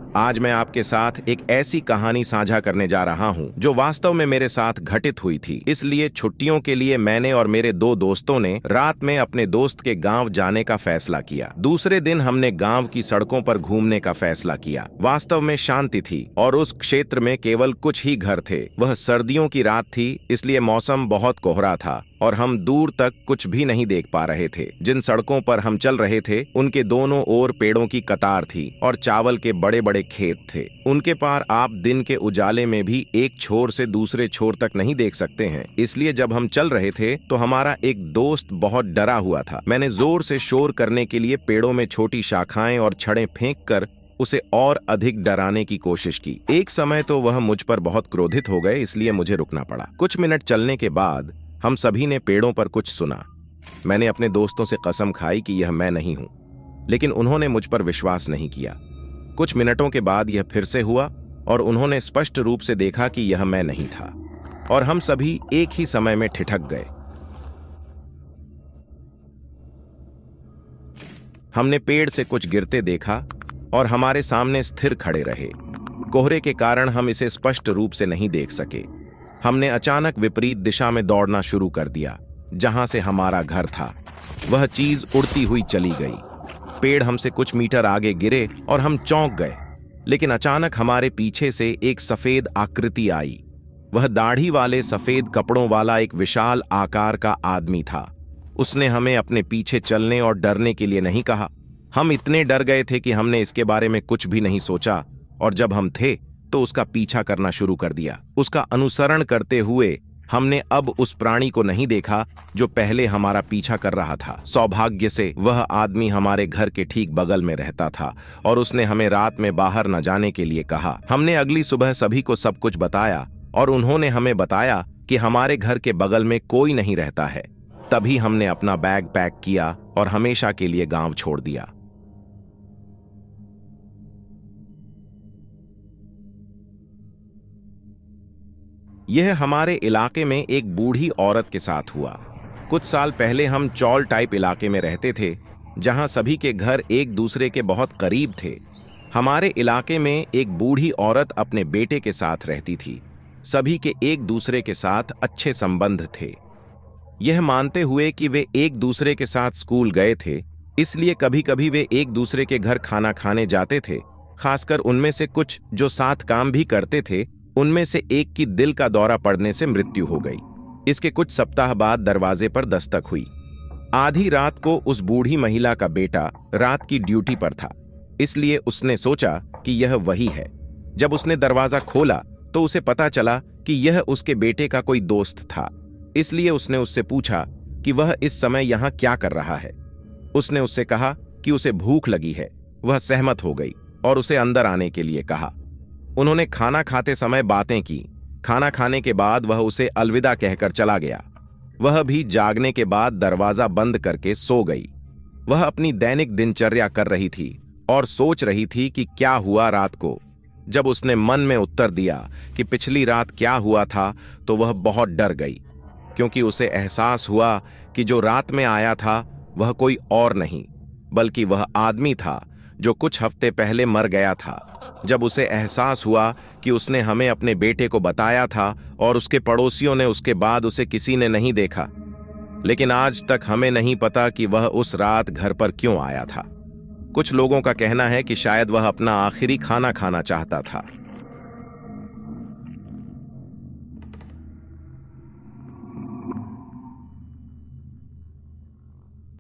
आज मैं आपके साथ एक ऐसी कहानी साझा करने जा रहा हूं जो वास्तव में मेरे साथ घटित हुई थी। इसलिए छुट्टियों के लिए मैंने और मेरे दो दोस्तों ने रात में अपने दोस्त के गांव जाने का फैसला किया। दूसरे दिन हमने गांव की सड़कों पर घूमने का फैसला किया। वास्तव में शांति थी और उस क्षेत्र में केवल कुछ ही घर थे। वह सर्दियों की रात थी, इसलिए मौसम बहुत कोहरा था और हम दूर तक कुछ भी नहीं देख पा रहे थे। जिन सड़कों पर हम चल रहे थे उनके दोनों ओर पेड़ों की कतार थी और चावल के बड़े बड़े खेत थे। उनके पार आप दिन के उजाले में भी एक छोर से दूसरे छोर तक नहीं देख सकते हैं। इसलिए जब हम चल रहे थे तो हमारा एक दोस्त बहुत डरा हुआ था। मैंने जोर से शोर करने के लिए पेड़ों में छोटी शाखाएं और छड़ें फेंक कर उसे और अधिक डराने की कोशिश की। एक समय तो वह मुझ पर बहुत क्रोधित हो गए, इसलिए मुझे रुकना पड़ा। कुछ मिनट चलने के बाद हम सभी ने पेड़ों पर कुछ सुना। मैंने अपने दोस्तों से कसम खाई कि यह मैं नहीं हूं, लेकिन उन्होंने मुझ पर विश्वास नहीं किया। कुछ मिनटों के बाद यह फिर से हुआ और उन्होंने स्पष्ट रूप से देखा कि यह मैं नहीं था और हम सभी एक ही समय में ठिठक गए। हमने पेड़ से कुछ गिरते देखा और हमारे सामने स्थिर खड़े रहे। कोहरे के कारण हम इसे स्पष्ट रूप से नहीं देख सके। हमने अचानक विपरीत दिशा में दौड़ना शुरू कर दिया, जहां से हमारा घर था। वह चीज उड़ती हुई चली गई। पेड़ हमसे कुछ मीटर आगे गिरे और हम चौंक गए, लेकिन अचानक हमारे पीछे से एक सफेद आकृति आई। वह दाढ़ी वाले सफेद कपड़ों वाला एक विशाल आकार का आदमी था। उसने हमें अपने पीछे चलने और डरने के लिए नहीं कहा। हम इतने डर गए थे कि हमने इसके बारे में कुछ भी नहीं सोचा और जब हम थे तो उसका पीछा करना शुरू कर दिया। उसका अनुसरण करते हुए हमने अब उस प्राणी को नहीं देखा जो पहले हमारा पीछा कर रहा था। सौभाग्य से वह आदमी हमारे घर के ठीक बगल में रहता था और उसने हमें रात में बाहर न जाने के लिए कहा। हमने अगली सुबह सभी को सब कुछ बताया और उन्होंने हमें बताया कि हमारे घर के बगल में कोई नहीं रहता है। तभी हमने अपना बैग पैक किया और हमेशा के लिए गांव छोड़ दिया। यह हमारे इलाके में एक बूढ़ी औरत के साथ हुआ। कुछ साल पहले हम चौल टाइप इलाके में रहते थे, जहां सभी के घर एक दूसरे के बहुत करीब थे। हमारे इलाके में एक बूढ़ी औरत अपने बेटे के साथ रहती थी। सभी के एक दूसरे के साथ अच्छे संबंध थे। यह मानते हुए कि वे एक दूसरे के साथ स्कूल गए थे, इसलिए कभी कभी वे एक दूसरे के घर खाना खाने जाते थे। खासकर उनमें से कुछ जो साथ काम भी करते थे, उनमें से एक की दिल का दौरा पड़ने से मृत्यु हो गई। इसके कुछ सप्ताह बाद दरवाजे पर दस्तक हुई। आधी रात को उस बूढ़ी महिला का बेटा रात की ड्यूटी पर था, इसलिए उसने सोचा कि यह वही है। जब उसने दरवाजा खोला तो उसे पता चला कि यह उसके बेटे का कोई दोस्त था। इसलिए उसने उससे पूछा कि वह इस समय यहाँ क्या कर रहा है। उसने उससे कहा कि उसे भूख लगी है। वह सहमत हो गई और उसे अंदर आने के लिए कहा। उन्होंने खाना खाते समय बातें की। खाना खाने के बाद वह उसे अलविदा कहकर चला गया। वह भी जागने के बाद दरवाजा बंद करके सो गई। वह अपनी दैनिक दिनचर्या कर रही थी और सोच रही थी कि क्या हुआ रात को। जब उसने मन में उत्तर दिया कि पिछली रात क्या हुआ था, तो वह बहुत डर गई, क्योंकि उसे एहसास हुआ कि जो रात में आया था वह कोई और नहीं बल्कि वह आदमी था जो कुछ हफ्ते पहले मर गया था। जब उसे एहसास हुआ कि उसने हमें अपने बेटे को बताया था और उसके पड़ोसियों ने, उसके बाद उसे किसी ने नहीं देखा। लेकिन आज तक हमें नहीं पता कि वह उस रात घर पर क्यों आया था। कुछ लोगों का कहना है कि शायद वह अपना आखिरी खाना खाना चाहता था।